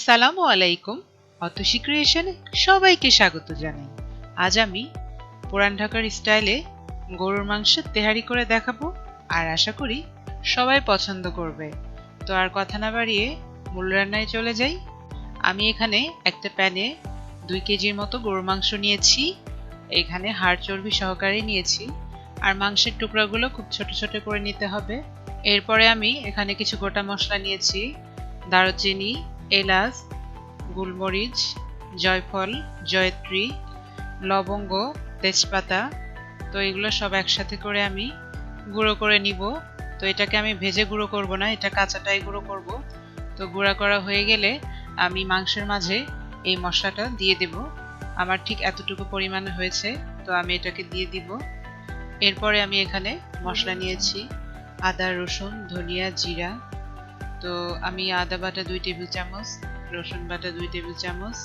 আসসালামু আলাইকুম। অতসী ক্রিয়েশনে সবাইকে স্বাগত জানাই। আজ আমি পুরান ঢাকার স্টাইলে গরুর মাংসের তেহারি করে দেখাবো, আর আশা করি সবাই পছন্দ করবে। তো আর কথা না বাড়িয়ে মূল রান্নায় চলে যাই। আমি এখানে একটা প্যানে 2 কেজির মতো গরুর মাংস নিয়েছি। এখানে হাড় চর্বি সহকারে নিয়েছি, আর মাংসের টুকরাগুলো খুব ছোট ছোট করে নিতে হবে। এরপরে আমি এখানে কিছু গোটা মশলা নিয়েছি: দারুচিনি, এলাচ, গোলমরিচ, জয়ফল, জয়ত্রী, লবঙ্গ, তেজপাতা। তো এগুলো সব একসাথে করে আমি গুঁড়ো করে নিব। তো এটাকে আমি ভেজে গুঁড়ো করব না, এটা কাঁচাটাই গুঁড়ো করব। তো গুঁড়া করা হয়ে গেলে আমি মাংসের মাঝে এই মশলাটা দিয়ে দেব। আমার ঠিক এতটুকু পরিমাণে হয়েছে, তো আমি এটাকে দিয়ে দিব। এরপরে আমি এখানে মশলা নিয়েছি: আদা, রসুন, ধনিয়া, জিরা। তো আমি আদা বাটা 2 টেবিল চামচ, রসুন বাটা 2 টেবিল চামচ,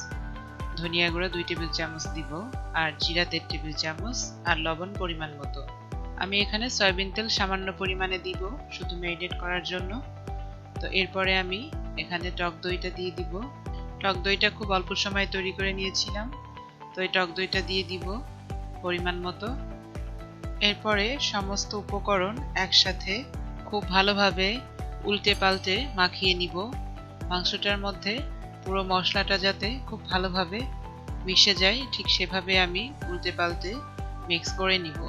ধনিয়া গুঁড়া 2 টেবিল চামচ দিব, আর জিরা 1.5 টেবিল চামচ, আর লবণ পরিমাণ মতো। আমি এখানে সয়াবিন তেল সামান্য পরিমাণে দিব, শুধু ম্যারিনেট করার জন্য। তো এরপরে আমি এখানে টক দইটা দিয়ে দিব। টক দইটা খুব অল্প সময় তৈরি করে নিয়েছিলাম, তো এই টক দইটা দিয়ে দিব পরিমাণ মতো। এরপরে সমস্ত উপকরণ একসাথে খুব ভালোভাবে উল্টে পাল্টে মাখিয়ে নিব। মাংসটার মধ্যে পুরো মশলাটা যাতে খুব ভালোভাবে মিশে যায়, ঠিক সেভাবে আমি উল্টে পাল্টে মিক্স করে নিব।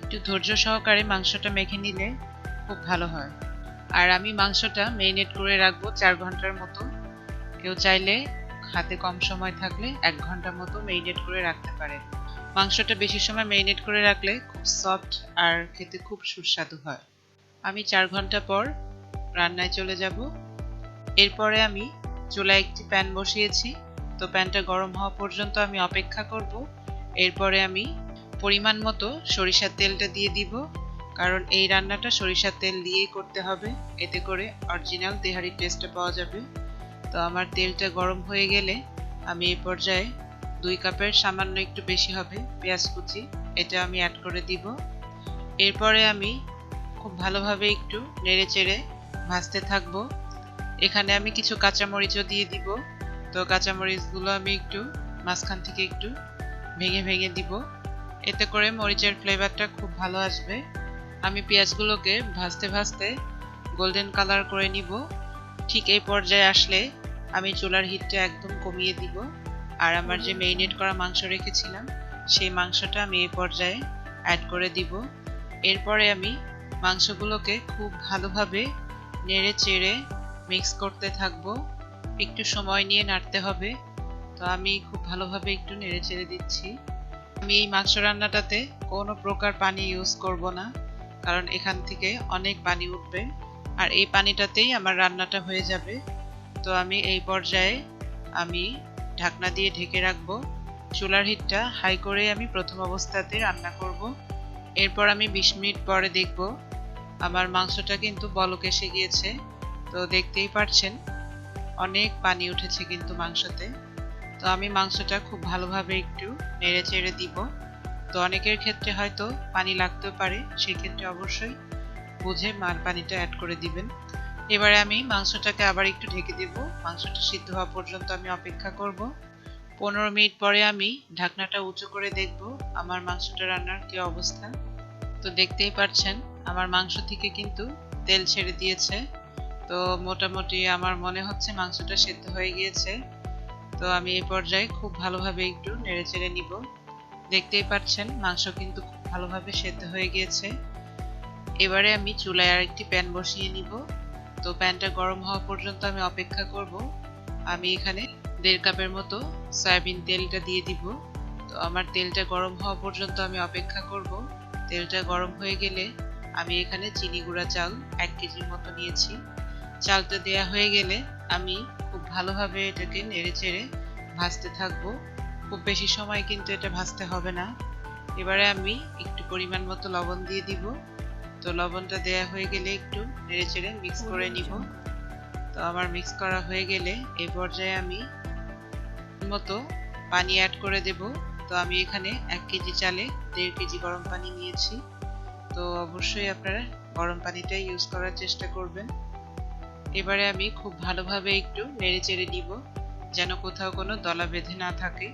একটু ধৈর্য সহকারে মাংসটা মেখে নিলে খুব ভালো হয়। আর আমি মাংসটা ম্যারিনেট করে রাখবো 4 ঘন্টার মতো। কেউ চাইলে হাতে কম সময় থাকলে 1 ঘন্টা মতো ম্যারিনেট করে রাখতে পারে। মাংসটা বেশি সময় ম্যারিনেট করে রাখলে খুব সফট আর খেতে খুব সুস্বাদু হয়। আমি 4 ঘন্টা পর রান্নায় চলে যাব। এরপরে আমি চুলায় একটি প্যান বসিয়েছি। তো প্যানটা গরম হওয়া পর্যন্ত আমি অপেক্ষা করব। এরপরে আমি পরিমাণ মতো সরিষার তেলটা দিয়ে দিব, কারণ এই রান্নাটা সরিষার তেল দিয়েই করতে হবে, এতে করে অরিজিনাল তেহারি টেস্টটা পাওয়া যাবে। তো আমার তেলটা গরম হয়ে গেলে আমি এই পর্যায়ে 2 কাপের সামান্য একটু বেশি হবে পেঁয়াজ কুচি, এটা আমি অ্যাড করে দিব। এরপরে আমি খুব ভালোভাবে একটু নেড়েচেড়ে ভাজতে থাকবো। এখানে আমি কিছু কাঁচামরিচও দিয়ে দিব। তো কাঁচামরিচগুলো আমি একটু মাঝখান থেকে একটু ভেঙে ভেঙে দিব, এতে করে মরিচের ফ্লেভারটা খুব ভালো আসবে। আমি পেঁয়াজগুলোকে ভাজতে ভাজতে গোল্ডেন কালার করে নিব। ঠিক এই পর্যায়ে আসলে আমি চুলার হিটটা একদম কমিয়ে দিব, আর আমার যে ম্যারিনেট করা মাংস রেখেছিলাম সেই মাংসটা আমি এই পর্যায়ে অ্যাড করে দিব। এরপরে আমি মাংসগুলোকে খুব ভালোভাবে নেড়ে চেড়ে মিক্স করতে থাকবো। একটু সময় নিয়ে নাড়তে হবে। তো আমি খুব ভালোভাবে একটু নেড়ে চেড়ে দিচ্ছি। আমি এই মাংস রান্নাটাতে কোনো প্রকার পানি ইউজ করব না, কারণ এখান থেকে অনেক পানি উঠবে, আর এই পানিটাতেই আমার রান্নাটা হয়ে যাবে। তো আমি এই পর্যায়ে আমি ঢাকনা দিয়ে ঢেকে রাখবো। চুলার হিটটা হাই করে আমি প্রথম অবস্থাতে রান্না করব। এরপর আমি 20 মিনিট পরে দেখব আমার মাংসটা কিন্তু বলক এসে গিয়েছে। তো দেখতেই পাচ্ছেন অনেক পানি উঠেছে কিন্তু মাংসতে। তো আমি মাংসটা খুব ভালোভাবে একটু নেড়ে চেড়ে দিব। তো অনেকের ক্ষেত্রে হয়তো পানি লাগতেও পারে, সেই ক্ষেত্রে অবশ্যই বুঝে পানিটা অ্যাড করে দিবেন। এবারে আমি মাংসটাকে আবার একটু ঢেকে দেব। মাংসটা সিদ্ধ হওয়া পর্যন্ত আমি অপেক্ষা করব। 15 মিনিট পরে আমি ঢাকনাটা উঁচু করে দেখব আমার মাংসটা রান্নার কি অবস্থা। তো দেখতেই পাচ্ছেন আমার মাংস থেকে কিন্তু তেল ছেড়ে দিয়েছে। তো মোটামুটি আমার মনে হচ্ছে মাংসটা সেদ্ধ হয়ে গিয়েছে। তো আমি এই পর্যায়ে খুব ভালোভাবে একটু নেড়ে চেড়ে নিব। দেখতেই পাচ্ছেন মাংস কিন্তু খুব ভালোভাবে সেদ্ধ হয়ে গিয়েছে। এবারে আমি চুলায় আরেকটি প্যান বসিয়ে নিব। তো প্যানটা গরম হওয়া পর্যন্ত আমি অপেক্ষা করব। আমি এখানে 1.5 কাপের মতো সয়াবিন তেলটা দিয়ে দিব। তো আমার তেলটা গরম হওয়া পর্যন্ত আমি অপেক্ষা করব। তেলটা গরম হয়ে গেলে আমি এখানে চিনি গুঁড়া চাল 1 কেজির মতো নিয়েছি। চালটা দেয়া হয়ে গেলে আমি খুব ভালোভাবে এটাকে নেড়ে চেড়ে ভাজতে থাকবো। খুব বেশি সময় কিন্তু এটা ভাজতে হবে না। এবারে আমি একটু পরিমাণ মতো লবণ দিয়ে দিব। তো লবণটা দেয়া হয়ে গেলে একটু নেড়ে চেড়ে মিক্স করে নিব। তো আমার মিক্স করা হয়ে গেলে এই পর্যায়ে আমি মতো পানি অ্যাড করে দেব। তো আমি এখানে 1 কেজি চালে 1.5 কেজি গরম পানি নিয়েছি। তো অবশ্যই আপনারা গরম পানিটাই ইউজ করার চেষ্টা করবেন। এবারে আমি খুব ভালোভাবে একটু নেড়ে চেড়ে নিব যেন কোথাও কোনো দলা বেঁধে না থাকে।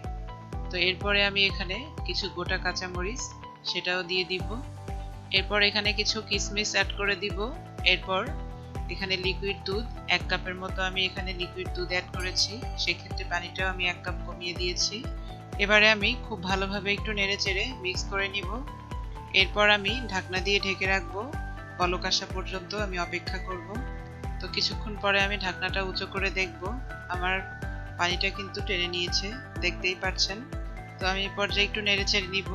তো এরপরে আমি এখানে কিছু গোটা কাঁচামরিচ সেটাও দিয়ে দিব। এরপর এখানে কিছু কিশমিশ অ্যাড করে দিব। এরপর এখানে লিকুইড দুধ 1 কাপের মতো আমি এখানে লিকুইড দুধ অ্যাড করেছি, সেক্ষেত্রে পানিটাও আমি 1 কাপ কমিয়ে দিয়েছি। এবারে আমি খুব ভালোভাবে একটু নেড়ে চেড়ে মিক্স করে নিব। এরপর আমি ঢাকনা দিয়ে ঢেকে রাখবো, বলক আসা পর্যন্ত আমি অপেক্ষা করব। তো কিছুক্ষণ পরে আমি ঢাকনাটা উঁচু করে দেখব, আমার পানিটা কিন্তু টেনে নিয়েছে, দেখতেই পাচ্ছেন। তো আমি এই পর্যায়ে একটু নেড়ে চেড়ে নিব।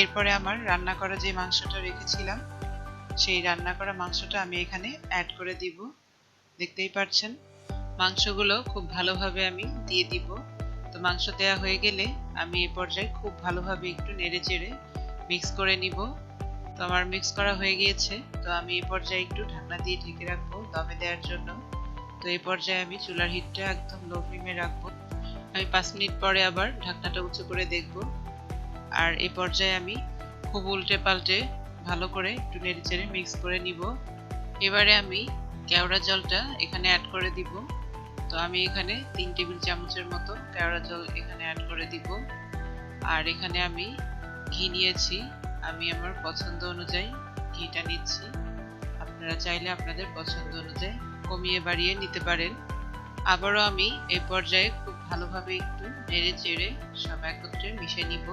এরপরে আমার রান্না করা যে মাংসটা রেখেছিলাম সেই রান্না করা মাংসটা আমি এখানে অ্যাড করে দিব। দেখতেই পাচ্ছেন মাংসগুলো খুব ভালোভাবে আমি দিয়ে দিব। তো মাংস দেওয়া হয়ে গেলে আমি এই পর্যায়ে খুব ভালোভাবে একটু নেড়ে চেড়ে মিক্স করে নিব। তো আমার মিক্স করা হয়ে গিয়েছে। তো আমি এই পর্যায়ে একটু ঢাকনা দিয়ে ঢেকে রাখবো দমে দেওয়ার জন্য। তো এই পর্যায়ে আমি চুলার হিটটা একদম লো ফ্লেমে রাখবো। আমি 5 মিনিট পরে আবার ঢাকনাটা উঁচু করে দেখব। আর এই পর্যায়ে আমি খুব উল্টে পাল্টে ভালো করে একটু নেড়ে চেড়ে মিক্স করে নিব। এবারে আমি কেওড়া জলটা এখানে অ্যাড করে দিব। তো আমি এখানে 3 টেবিল চামচের মতো কেওড়া জল এখানে অ্যাড করে দিব। আর এখানে আমি ঘি নিয়েছি, আমি আমার পছন্দ অনুযায়ী ঘিটা নিচ্ছি। আপনারা চাইলে আপনাদের পছন্দ অনুযায়ী কমিয়ে বাড়িয়ে নিতে পারেন। আবারও আমি এই পর্যায়ে খুব ভালোভাবে একটু নেড়ে চেড়ে সব একত্রে মিশিয়ে নিব।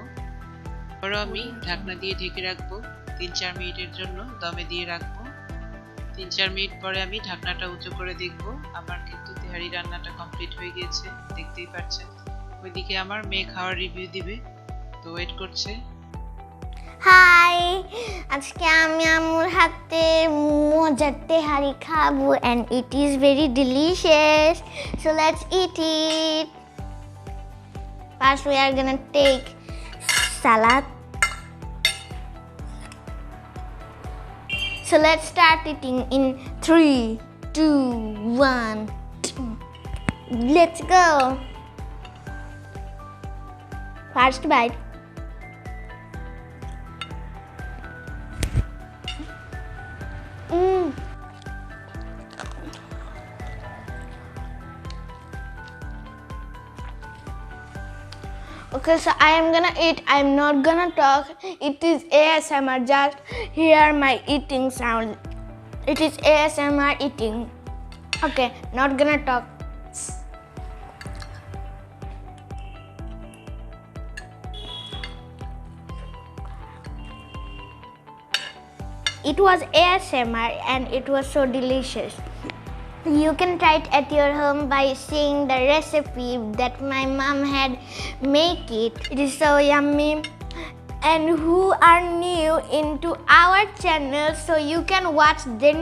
আবারও আমি ঢাকনা দিয়ে ঢেকে রাখবো 3-4 মিনিটের জন্য, দমে দিয়ে রাখবো। 3-4 মিনিট পরে আমি ঢাকনাটা উঁচু করে দেখব। আমার কিন্তু তেহারি রান্নাটা কমপ্লিট হয়ে গিয়েছে, দেখতেই পাচ্ছেন। ওইদিকে আমার মেয়ে খাওয়ার রিভিউ দিবে, তো ওয়েট করছে। হাই, আজকে আমি আমার হাতে মজার তেহারি খাবো and it is very delicious, so let's eat it. First we are gonna take salad, so let's start eating in 3, 2, 1. Let's go. First bite. Okay, so I am gonna eat. I'm not gonna talk. It is ASMR. Just hear my eating sound. It is ASMR eating. Okay, not gonna talk. It was ASMR and it was so delicious. You can try it at your home by seeing the recipe that my mom had make it. It is so yummy. And who are new into our channel, so you can watch them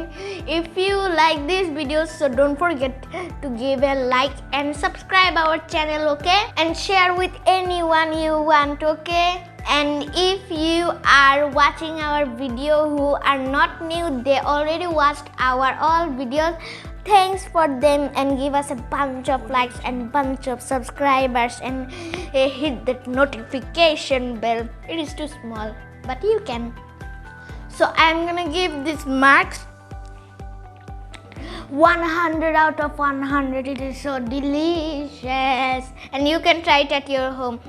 if you like these videos. So don't forget to give a like and subscribe our channel, okay? And share with anyone you want, okay? And if you are watching our video who are not new, they already watched our all videos. Thanks for them and give us a bunch of likes and bunch of subscribers and hit that notification bell. It is too small, but you can. So I'm gonna give this marks 100 out of 100. It is so delicious and you can try it at your home.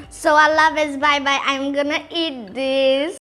So Allah Hafiz, bye bye. I'm gonna eat this.